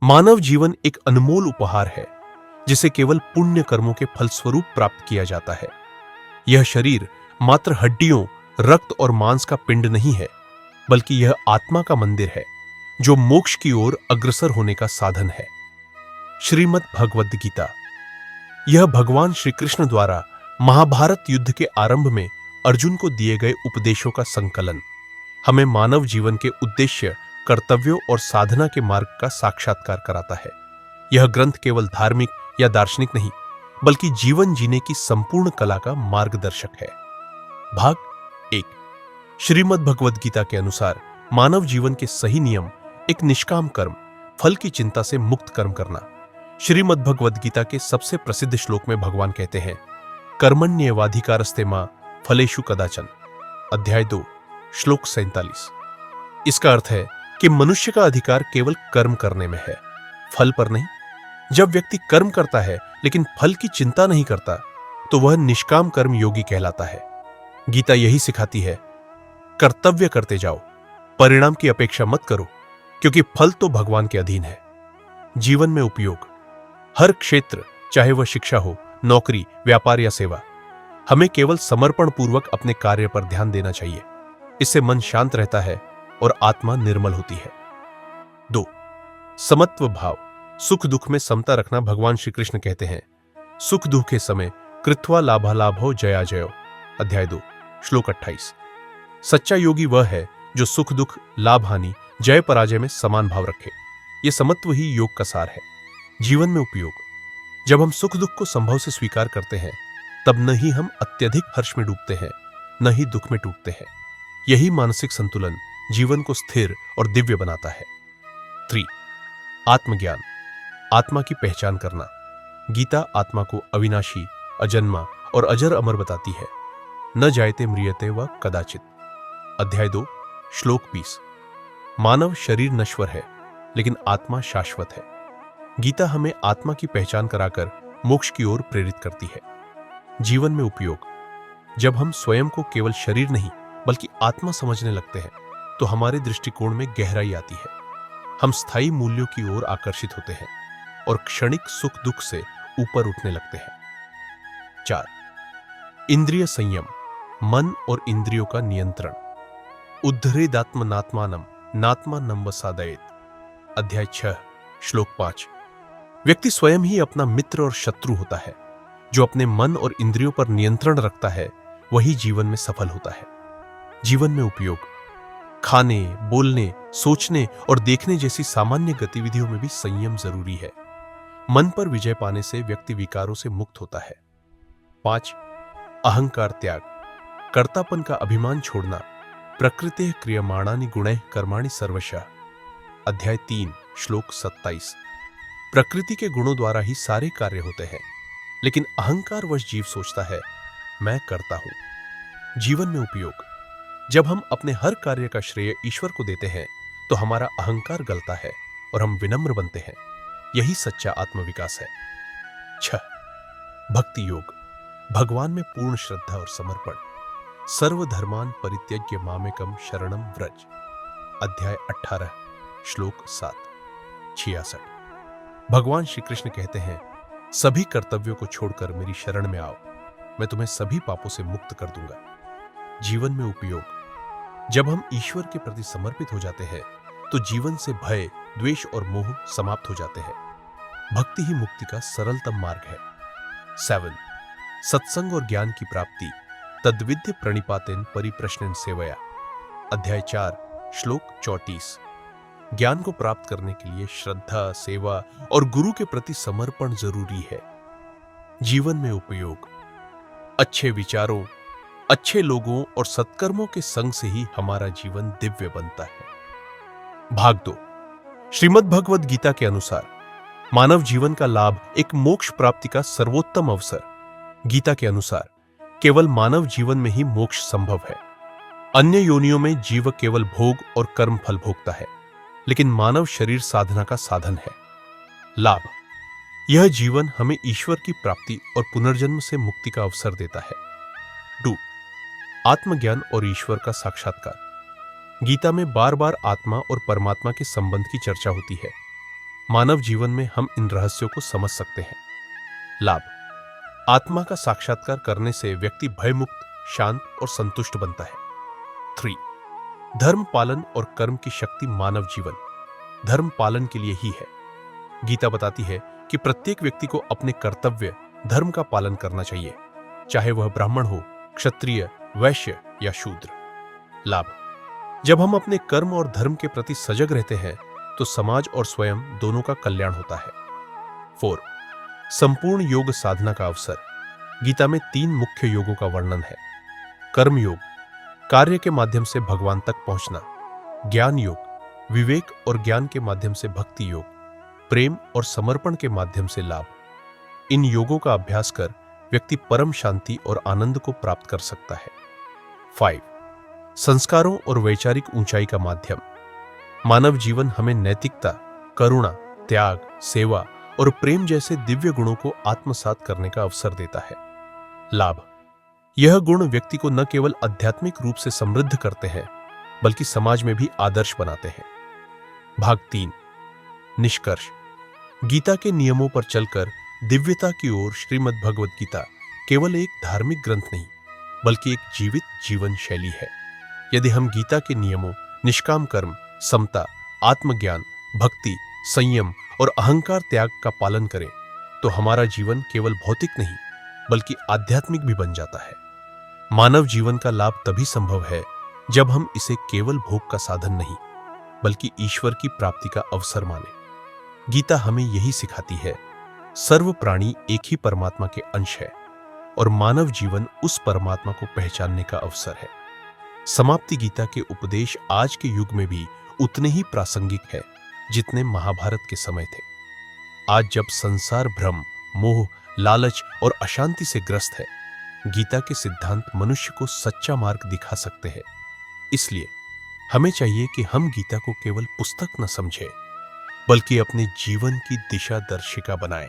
मानव जीवन एक अनमोल उपहार है जिसे केवल पुण्य कर्मों के फलस्वरूप प्राप्त किया जाता है। यह शरीर मात्र हड्डियों, रक्त और मांस का पिंड नहीं है, बल्कि यह आत्मा का मंदिर है जो मोक्ष की ओर अग्रसर होने का साधन है। श्रीमद् भगवद गीता यह भगवान श्री कृष्ण द्वारा महाभारत युद्ध के आरंभ में अर्जुन को दिए गए उपदेशों का संकलन हमें मानव जीवन के उद्देश्य, कर्तव्यों और साधना के मार्ग का साक्षात्कार कराता है। यह ग्रंथ केवल धार्मिक या दार्शनिक नहीं, बल्कि जीवन जीने की संपूर्ण कला का मार्गदर्शक है। भाग 1। श्रीमद् भगवद गीता के अनुसार मानव जीवन के सही नियम एक निष्काम कर्म, फल की चिंता से मुक्त कर्म करना। श्रीमद् भगवद गीता के सबसे प्रसिद्ध श्लोक में भगवान कहते हैं, कर्मण्येवाधिकारस्ते मां फलेषु कदाचन। अध्याय 2 श्लोक 47। इसका अर्थ है कि मनुष्य का अधिकार केवल कर्म करने में है, फल पर नहीं। जब व्यक्ति कर्म करता है लेकिन फल की चिंता नहीं करता, तो वह निष्काम कर्म योगी कहलाता है। गीता यही सिखाती है, कर्तव्य करते जाओ, परिणाम की अपेक्षा मत करो, क्योंकि फल तो भगवान के अधीन है। जीवन में उपयोग हर क्षेत्र, चाहे वह शिक्षा हो, नौकरी, व्यापार या सेवा, हमें केवल समर्पण पूर्वक अपने कार्य पर ध्यान देना चाहिए। इससे मन शांत रहता है और आत्मा निर्मल होती है। 2. समत्व भाव, सुख दुख में समता रखना। भगवान श्री कृष्ण कहते हैं, सुख दुख के समय कृत्वा लाभालाभो जया जयो। अध्याय 2 श्लोक 28। सच्चा योगी वह है जो सुख दुख, लाभ हानि, जय पराजय में समान भाव रखे। यह समत्व ही योग का सार है। जीवन में उपयोग जब हम सुख दुख को संभव से स्वीकार करते हैं, तब न ही हम अत्यधिक हर्ष में डूबते हैं, न ही दुख में टूटते हैं। यही मानसिक संतुलन जीवन को स्थिर और दिव्य बनाता है। 3. आत्मज्ञान, आत्मा की पहचान करना। गीता आत्मा को अविनाशी, अजन्मा और अजर अमर बताती है। न जायते म्रियते व कदाचित। अध्याय 2 श्लोक 20। मानव शरीर नश्वर है, लेकिन आत्मा शाश्वत है। गीता हमें आत्मा की पहचान कराकर मोक्ष की ओर प्रेरित करती है। जीवन में उपयोग जब हम स्वयं को केवल शरीर नहीं बल्कि आत्मा समझने लगते हैं, तो हमारे दृष्टिकोण में गहराई आती है। हम स्थायी मूल्यों की ओर आकर्षित होते हैं और क्षणिक सुख दुख से ऊपर उठने लगते हैं। 4. इंद्रिय संयम, मन और इंद्रियों का नियंत्रण। उद्धरेदात्मनात्मानम नात्मानं वसादयेत्। अध्याय 6 श्लोक 5। व्यक्ति स्वयं ही अपना मित्र और शत्रु होता है। जो अपने मन और इंद्रियों पर नियंत्रण रखता है, वही जीवन में सफल होता है। जीवन में उपयोग खाने, बोलने, सोचने और देखने जैसी सामान्य गतिविधियों में भी संयम जरूरी है। मन पर विजय पाने से व्यक्ति विकारों से मुक्त होता है। 5. अहंकार त्याग, कर्तापन का अभिमान छोड़ना। प्रकृतेः क्रियमाणानि गुणैः कर्माणि सर्वशः। अध्याय 3 श्लोक 27। प्रकृति के गुणों द्वारा ही सारे कार्य होते हैं, लेकिन अहंकारवश जीव सोचता है, मैं करता हूं। जीवन में उपयोग जब हम अपने हर कार्य का श्रेय ईश्वर को देते हैं, तो हमारा अहंकार गलता है और हम विनम्र बनते हैं। यही सच्चा आत्मविकास है। 6. भक्ति योग, भगवान में पूर्ण श्रद्धा और समर्पण। सर्वधर्मान परित्यज्य मामेकम शरणम व्रज। अध्याय 18 श्लोक 7-66। भगवान श्री कृष्ण कहते हैं, सभी कर्तव्यों को छोड़कर मेरी शरण में आओ, मैं तुम्हें सभी पापों से मुक्त कर दूंगा। जीवन में उपयोग जब हम ईश्वर के प्रति समर्पित हो जाते हैं, तो जीवन से भय, द्वेष और मोह समाप्त हो जाते हैं। भक्ति ही मुक्ति का सरलतम मार्ग है। 7. सत्संग और ज्ञान की प्राप्ति। तद्विद्य प्रणिपातेन परिप्रश्नेन सेवया। अध्याय 4 श्लोक 34। ज्ञान को प्राप्त करने के लिए श्रद्धा, सेवा और गुरु के प्रति समर्पण जरूरी है। जीवन में उपयोग अच्छे विचारों, अच्छे लोगों और सत्कर्मों के संग से ही हमारा जीवन दिव्य बनता है। भाग 2। श्रीमद् भगवद गीता के अनुसार मानव जीवन का लाभ एक मोक्ष प्राप्ति का सर्वोत्तम अवसर। गीता के अनुसार केवल मानव जीवन में ही मोक्ष संभव है। अन्य योनियों में जीव केवल भोग और कर्म फल भोगता है, लेकिन मानव शरीर साधना का साधन है। लाभ यह जीवन हमें ईश्वर की प्राप्ति और पुनर्जन्म से मुक्ति का अवसर देता है। 2. आत्मज्ञान और ईश्वर का साक्षात्कार। गीता में बार बार आत्मा और परमात्मा के संबंध की चर्चा होती है। मानव जीवन में हम इन रहस्यों को समझ सकते हैं। लाभ। आत्मा का साक्षात्कार करने से व्यक्ति भयमुक्त, शांत और संतुष्ट बनता है। 3. धर्म पालन और कर्म की शक्ति। मानव जीवन धर्म पालन के लिए ही है। गीता बताती है कि प्रत्येक व्यक्ति को अपने कर्तव्य धर्म का पालन करना चाहिए, चाहे वह ब्राह्मण हो, क्षत्रिय, वैश्य या शूद्र। लाभ। जब हम अपने कर्म और धर्म के प्रति सजग रहते हैं तो समाज और स्वयं दोनों का कल्याण होता है। 4. संपूर्ण योग साधना का अवसर। गीता में 3 मुख्य योगों का वर्णन है। कर्म योग, कार्य के माध्यम से भगवान तक पहुंचना। ज्ञान योग, विवेक और ज्ञान के माध्यम से भक्ति योग। प्रेम और समर्पण के माध्यम से लाभ। इन योगों का अभ्यास कर व्यक्ति परम शांति और आनंद को प्राप्त कर सकता है। 5. संस्कारों और वैचारिक ऊंचाई का माध्यम। मानव जीवन हमें नैतिकता, करुणा, त्याग, सेवा और प्रेम जैसे दिव्य गुणों को आत्मसात करने का अवसर देता है। लाभ। यह गुण व्यक्ति को न केवल आध्यात्मिक रूप से समृद्ध करते हैं बल्कि समाज में भी आदर्श बनाते हैं। भाग 3। निष्कर्ष। गीता के नियमों पर चलकर दिव्यता की ओर श्रीमद् भगवद गीता केवल एक धार्मिक ग्रंथ नहीं बल्कि एक जीवित जीवन शैली है। यदि हम गीता के नियमों, निष्काम कर्म, समता, आत्मज्ञान, भक्ति, संयम और अहंकार त्याग का पालन करें तो हमारा जीवन केवल भौतिक नहीं बल्कि आध्यात्मिक भी बन जाता है। मानव जीवन का लाभ तभी संभव है जब हम इसे केवल भोग का साधन नहीं बल्कि ईश्वर की प्राप्ति का अवसर माने। गीता हमें यही सिखाती है, सर्व प्राणी एक ही परमात्मा के अंश है और मानव जीवन उस परमात्मा को पहचानने का अवसर है। समाप्ति गीता के उपदेश आज के युग में भी उतने ही प्रासंगिक है जितने महाभारत के समय थे। आज जब संसार भ्रम, मोह, लालच और अशांति से ग्रस्त है, गीता के सिद्धांत मनुष्य को सच्चा मार्ग दिखा सकते हैं। इसलिए हमें चाहिए कि हम गीता को केवल पुस्तक न समझें बल्कि अपने जीवन की दिशा दर्शिका बनाएं।